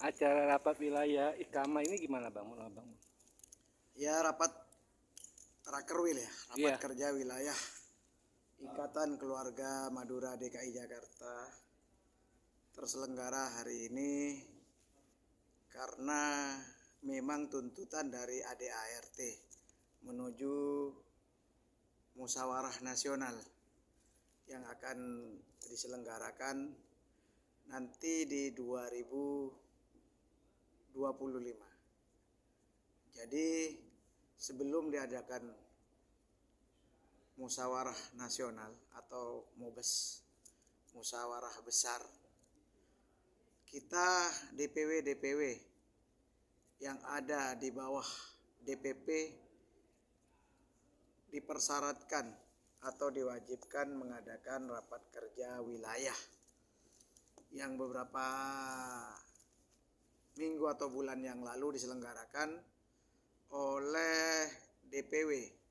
acara rapat wilayah IKAMA ini gimana Bang? Ya, rapat Rakerwil ya, rapat Iya. kerja wilayah Ikatan Keluarga Madura DKI Jakarta terselenggara hari ini karena memang tuntutan dari ADART menuju musyawarah nasional yang akan diselenggarakan nanti di 2025. Jadi sebelum diadakan musyawarah nasional atau MUBES, musyawarah besar, kita DPW yang ada di bawah DPP dipersyaratkan atau diwajibkan mengadakan rapat kerja wilayah yang beberapa minggu atau bulan yang lalu diselenggarakan oleh DPW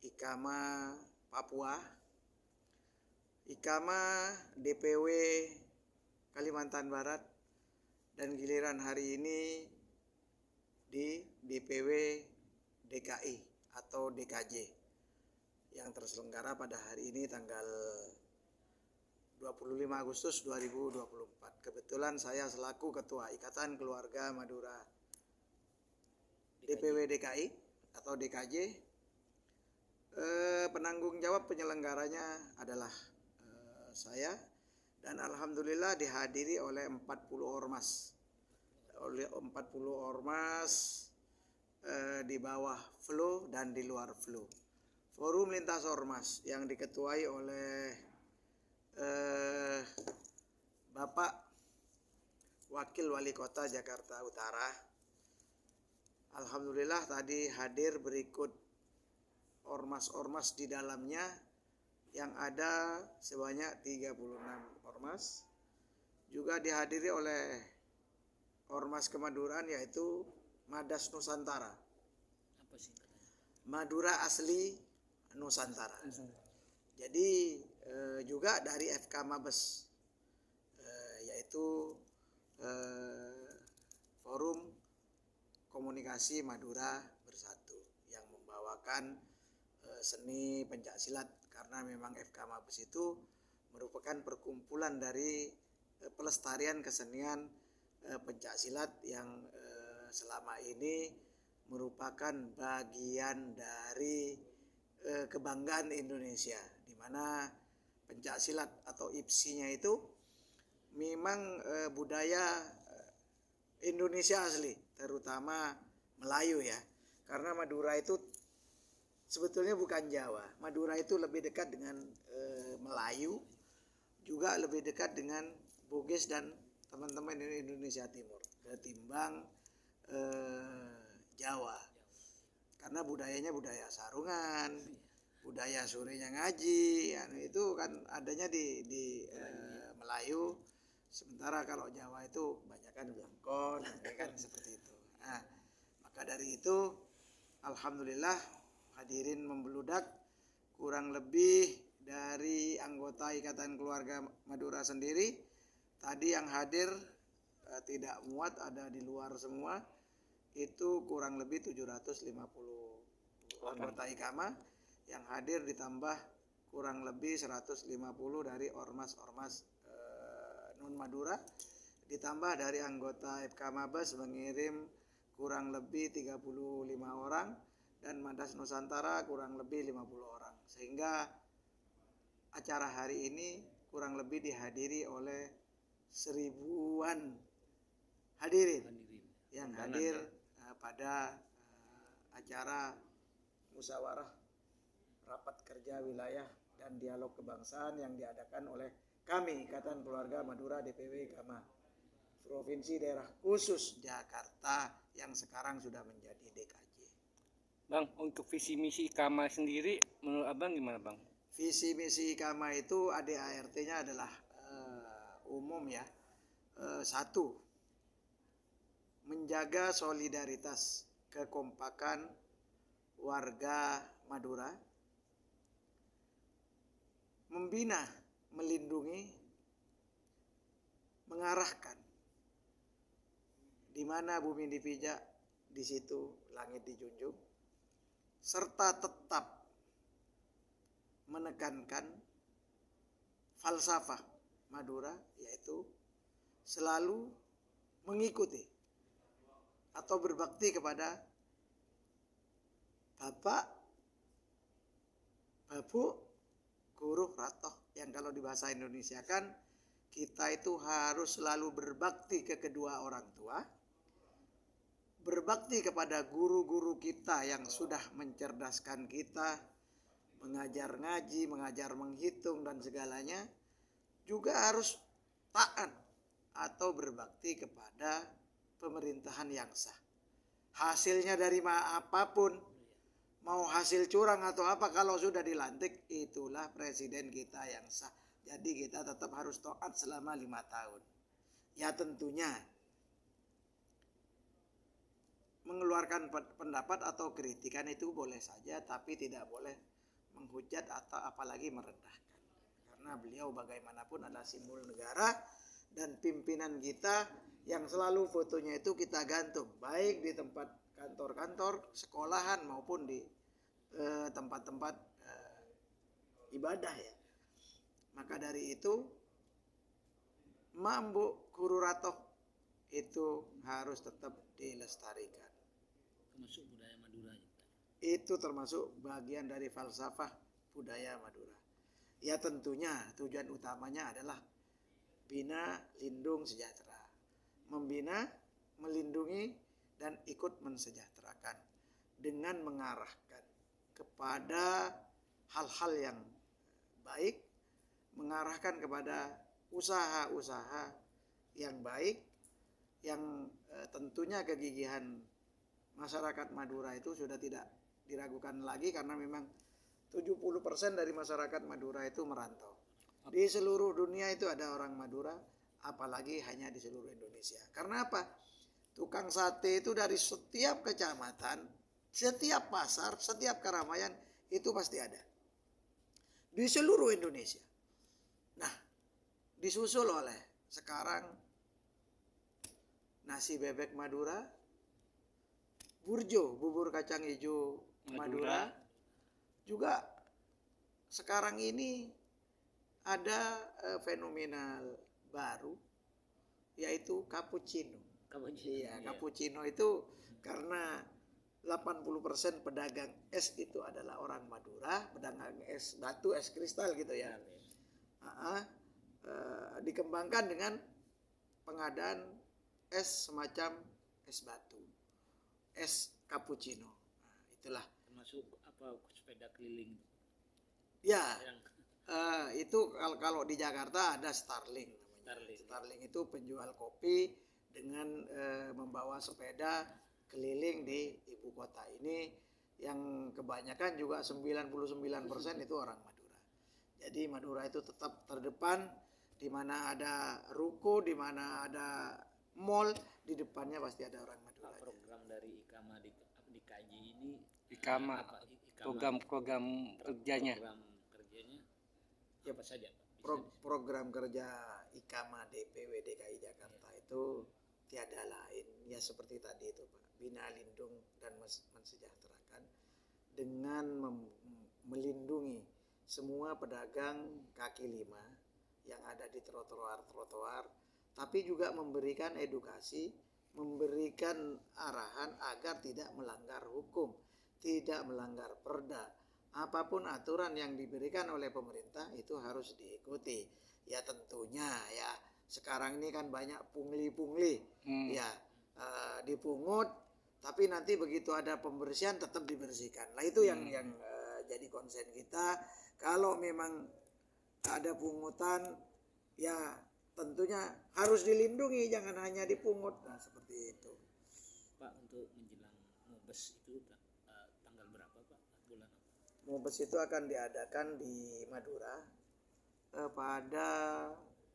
IKAMA Papua, IKAMA DPW Kalimantan Barat, dan giliran hari ini di DPW DKI atau DKJ yang terselenggara pada hari ini tanggal 25 Agustus 2024. Kebetulan saya selaku Ketua Ikatan Keluarga Madura DPW DKI atau DKJ, penanggung jawab penyelenggaranya adalah saya, dan alhamdulillah dihadiri oleh 40 ormas. Di bawah flow dan di luar flow. Forum lintas ormas yang diketuai oleh Bapak Wakil Wali Kota Jakarta Utara. Alhamdulillah tadi hadir berikut ormas-ormas di dalamnya yang ada sebanyak 36 ormas. Juga dihadiri oleh ormas kemaduraan yaitu Madas Nusantara. Apa sih? Madura asli Nusantara. Jadi juga dari FK Mabes, yaitu Forum Komunikasi Madura Bersatu yang membawakan seni pencaksilat, karena memang FK Mabes itu merupakan perkumpulan dari pelestarian kesenian pencaksilat yang selama ini merupakan bagian dari kebanggaan Indonesia, di mana pencaksilat atau IPSI-nya itu memang budaya Indonesia asli, terutama Melayu ya. Karena Madura itu sebetulnya bukan Jawa. Madura itu lebih dekat dengan Melayu, juga lebih dekat dengan Bugis dan teman-teman di Indonesia Timur ketimbang Jawa. Karena budayanya budaya sarungan, budaya sorenya ngaji, itu kan adanya di Melayu. Sementara kalau Jawa itu kebanyakan belangkon, kan seperti itu. Nah, maka dari itu alhamdulillah hadirin membeludak, kurang lebih dari anggota Ikatan Keluarga Madura sendiri. Tadi yang hadir tidak muat, ada di luar semua. Itu kurang lebih 750 anggota IKAMA yang hadir, ditambah kurang lebih 150 dari ormas-ormas non Madura, ditambah dari anggota FK Mabes mengirim kurang lebih 35 orang, dan Madas Nusantara kurang lebih 50 orang. Sehingga acara hari ini kurang lebih dihadiri oleh 1000-an hadirin yang hadir pada acara musyawarah rapat kerja wilayah dan dialog kebangsaan yang diadakan oleh kami Ikatan Keluarga Madura DPW IKAMA Provinsi Daerah Khusus Jakarta yang sekarang sudah menjadi DKJ. Bang, untuk visi misi IKAMA sendiri menurut Abang gimana Bang? Visi misi IKAMA itu ADART-nya adalah umum ya. Satu, menjaga solidaritas kekompakan warga Madura, membina, melindungi, mengarahkan di mana bumi dipijak, di situ langit dijunjung, serta tetap menekankan falsafah Madura, yaitu selalu mengikuti atau berbakti kepada Bapak, Babu, Guru, Ratoh, yang kalau di bahasa Indonesia kan kita itu harus selalu berbakti ke kedua orang tua, berbakti kepada guru-guru kita yang sudah mencerdaskan kita, mengajar ngaji, mengajar menghitung dan segalanya, juga harus taat atau berbakti kepada pemerintahan yang sah. Hasilnya dari apapun, mau hasil curang atau apa, kalau sudah dilantik itulah presiden kita yang sah. Jadi kita tetap harus taat selama 5 tahun. Ya tentunya mengeluarkan pendapat atau kritikan itu boleh saja, tapi tidak boleh menghujat atau apalagi merendahkan. Karena beliau bagaimanapun adalah simbol negara dan pimpinan kita yang selalu fotonya itu kita gantung, baik di tempat kantor-kantor, sekolahan maupun di tempat-tempat ibadah ya. Maka dari itu Mambu Guru Ratoh itu harus tetap dilestarikan. Termasuk budaya Madura juga. Itu termasuk bagian dari falsafah budaya Madura. Ya tentunya tujuan utamanya adalah bina, lindung, sejahtera. Membina, melindungi, dan ikut mensejahterakan dengan mengarahkan kepada hal-hal yang baik, mengarahkan kepada usaha-usaha yang baik, yang tentunya kegigihan masyarakat Madura itu sudah tidak diragukan lagi, karena memang 70% dari masyarakat Madura itu merantau. Di seluruh dunia itu ada orang Madura, apalagi hanya di seluruh Indonesia. Karena apa? Tukang sate itu dari setiap kecamatan, setiap pasar, setiap keramaian itu pasti ada. Di seluruh Indonesia. Nah, disusul oleh sekarang nasi bebek Madura, burjo, bubur kacang hijau Madura. Juga sekarang ini ada fenomenal baru, yaitu cappuccino. Iya, cappuccino itu karena 80% pedagang es itu adalah orang Madura, pedagang es batu, es kristal gitu ya. Dikembangkan dengan pengadaan es semacam es batu, es cappuccino. Itulah. Termasuk apa, sepeda keliling. Ya, itu kalau di Jakarta ada Starling namanya. Starling itu penjual kopi dengan membawa sepeda keliling di ibu kota ini, yang kebanyakan juga 99% itu orang Madura. Jadi Madura itu tetap terdepan, di mana ada ruko, di mana ada mall, di depannya pasti ada orang Madura. Program dari IKAMA di KJ ini, IKAMA, program kerjanya. Program kerjanya apa saja, Pak? Program kerja IKAMA DPW DKI Jakarta itu tiada lain ya seperti tadi itu Pak, bina, lindung, dan mensejahterakan dengan melindungi semua pedagang kaki lima yang ada di trotoar, tapi juga memberikan edukasi, memberikan arahan agar tidak melanggar hukum, tidak melanggar perda. Apapun aturan yang diberikan oleh pemerintah itu harus diikuti. Ya tentunya ya sekarang ini kan banyak pungli ya dipungut, tapi nanti begitu ada pembersihan tetap dibersihkan. Nah itu yang jadi konsen kita. Kalau memang ada pungutan ya tentunya harus dilindungi, jangan hanya dipungut. Nah seperti itu. Pak, untuk menjelang Mubes itu tanggal berapa Pak? Bulan apa? Mubes itu akan diadakan di Madura pada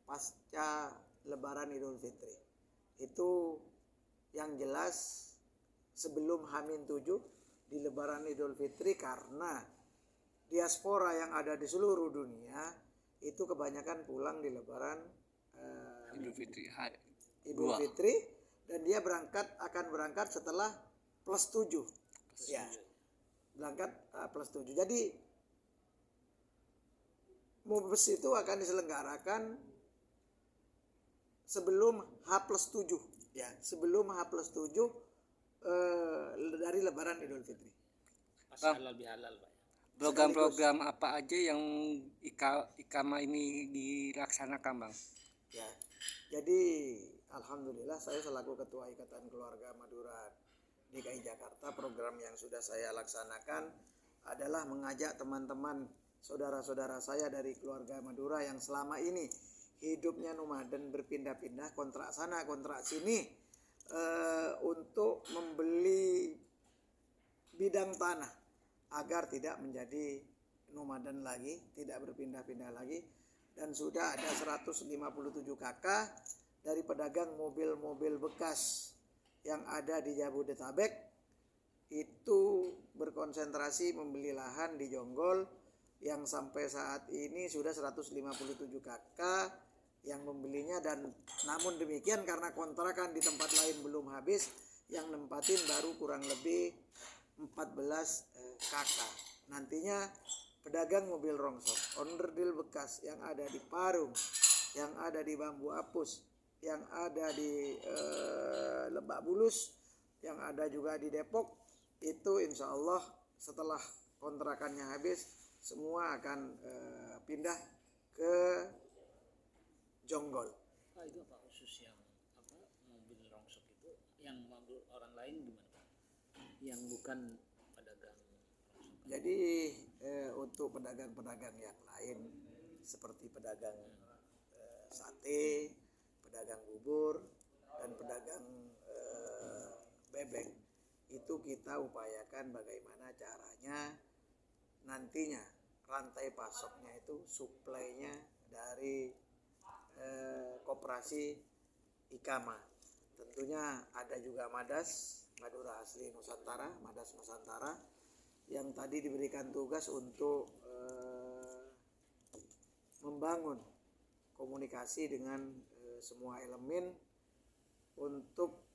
pasca Lebaran Idul Fitri. Itu yang jelas sebelum H-7 di Lebaran Idul Fitri, karena diaspora yang ada di seluruh dunia itu kebanyakan pulang di Lebaran Idul Fitri. Idul Fitri dan dia akan berangkat setelah plus 7. Ya, berangkat plus 7. Jadi Mubes itu akan diselenggarakan sebelum H plus 7. Ya, sebelum H plus 7 dari Lebaran Idul Fitri. Pas halal bihalal Pak. Program-program apa aja yang Ikama ini dilaksanakan Bang? Ya, jadi alhamdulillah saya selaku Ketua Ikatan Keluarga Madura DKI Jakarta, program yang sudah saya laksanakan adalah mengajak teman-teman saudara-saudara saya dari keluarga Madura yang selama ini hidupnya nomaden, berpindah-pindah kontrak sana kontrak sini, untuk membeli bidang tanah agar tidak menjadi nomaden lagi, tidak berpindah-pindah lagi. Dan sudah ada 157 KK dari pedagang mobil-mobil bekas yang ada di Jabodetabek itu berkonsentrasi membeli lahan di Jonggol yang sampai saat ini sudah 157 KK yang membelinya. Dan namun demikian karena kontrakan di tempat lain belum habis, yang nempatin baru kurang lebih 14 KK. Nantinya pedagang mobil rongsok, onderdil bekas yang ada di Parung, yang ada di Bambu Apus, yang ada di Lebak Bulus, yang ada juga di Depok, itu insya Allah setelah kontrakannya habis semua akan pindah ke Jonggol. Pak, itu apa khusus yang mobil rongsok itu yang mobil orang lain gimana Pak? Yang bukan pedagang rongsok. Jadi untuk pedagang-pedagang yang lain seperti pedagang sate, pedagang bubur, dan pedagang bebek itu kita upayakan bagaimana caranya nantinya rantai pasoknya itu suplainya dari koperasi Ikama. Tentunya ada juga Madas, Madura Asli Nusantara, Madas Nusantara, yang tadi diberikan tugas untuk membangun komunikasi dengan semua elemen untuk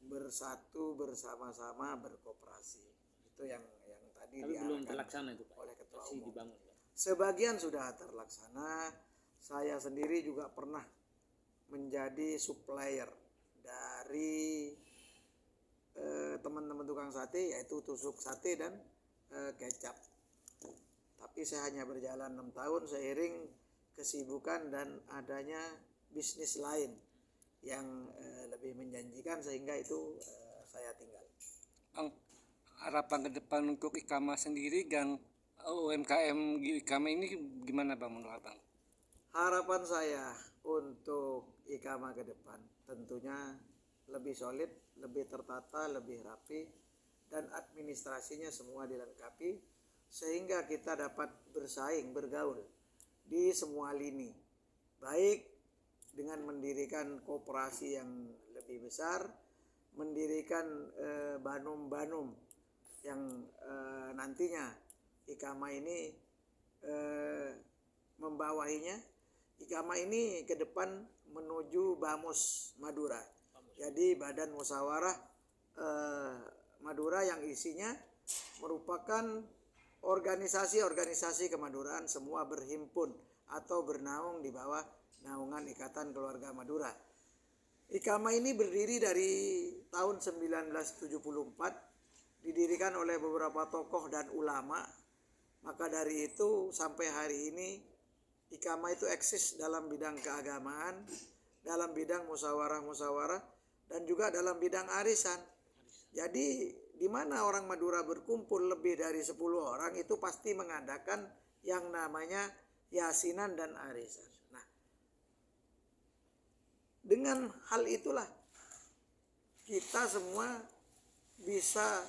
bersatu bersama-sama berkooperasi. Itu yang tadi Tapi belum diarahkan terlaksana itu Pak. oleh Ketua Masih Umum. dibangun Pak. Sebagian sudah terlaksana. Saya sendiri juga pernah menjadi supplier dari teman-teman tukang sate, yaitu tusuk sate dan kecap. Tapi saya hanya berjalan 6 tahun seiring kesibukan dan adanya bisnis lain yang lebih menjanjikan, sehingga itu saya tinggal. Bang, harapan ke depan untuk Ikama sendiri dan UMKM Ikama ini gimana Bang menurut Bang? Harapan saya untuk Ikama ke depan tentunya lebih solid, lebih tertata, lebih rapi, dan administrasinya semua dilengkapi sehingga kita dapat bersaing, bergaul di semua lini. Baik dengan mendirikan koperasi yang lebih besar, mendirikan banum-banum yang nantinya Ikama ini membawahinya. Ikama ini ke depan menuju BAMUS Madura. Jadi Badan Musyawarah Madura yang isinya merupakan organisasi-organisasi kemaduraan semua berhimpun atau bernaung di bawah naungan Ikatan Keluarga Madura. Ikama ini berdiri dari tahun 1974, didirikan oleh beberapa tokoh dan ulama. Maka dari itu sampai hari ini Ikama itu eksis dalam bidang keagamaan, dalam bidang musyawarah-musyawarah, dan juga dalam bidang arisan. Jadi di mana orang Madura berkumpul lebih dari 10 orang itu pasti mengadakan yang namanya yasinan dan arisan. Nah, dengan hal itulah kita semua bisa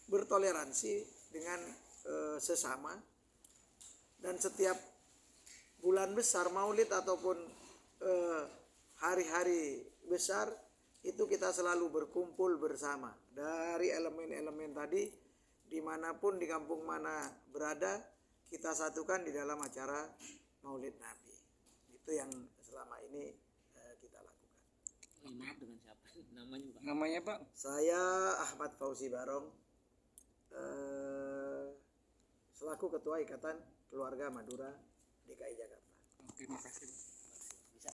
bertoleransi dengan sesama, dan setiap bulan besar maulid ataupun hari-hari besar itu kita selalu berkumpul bersama dari elemen-elemen tadi, dimanapun di kampung mana berada kita satukan di dalam acara maulid Nabi. Itu yang selama ini kita lakukan. maaf dengan siapa namanya Pak? Namanya Pak? Saya Ahmad Fauzi Barong, selaku Ketua Ikatan Keluarga Madura DKI Jakarta. Oke, makasih Pak.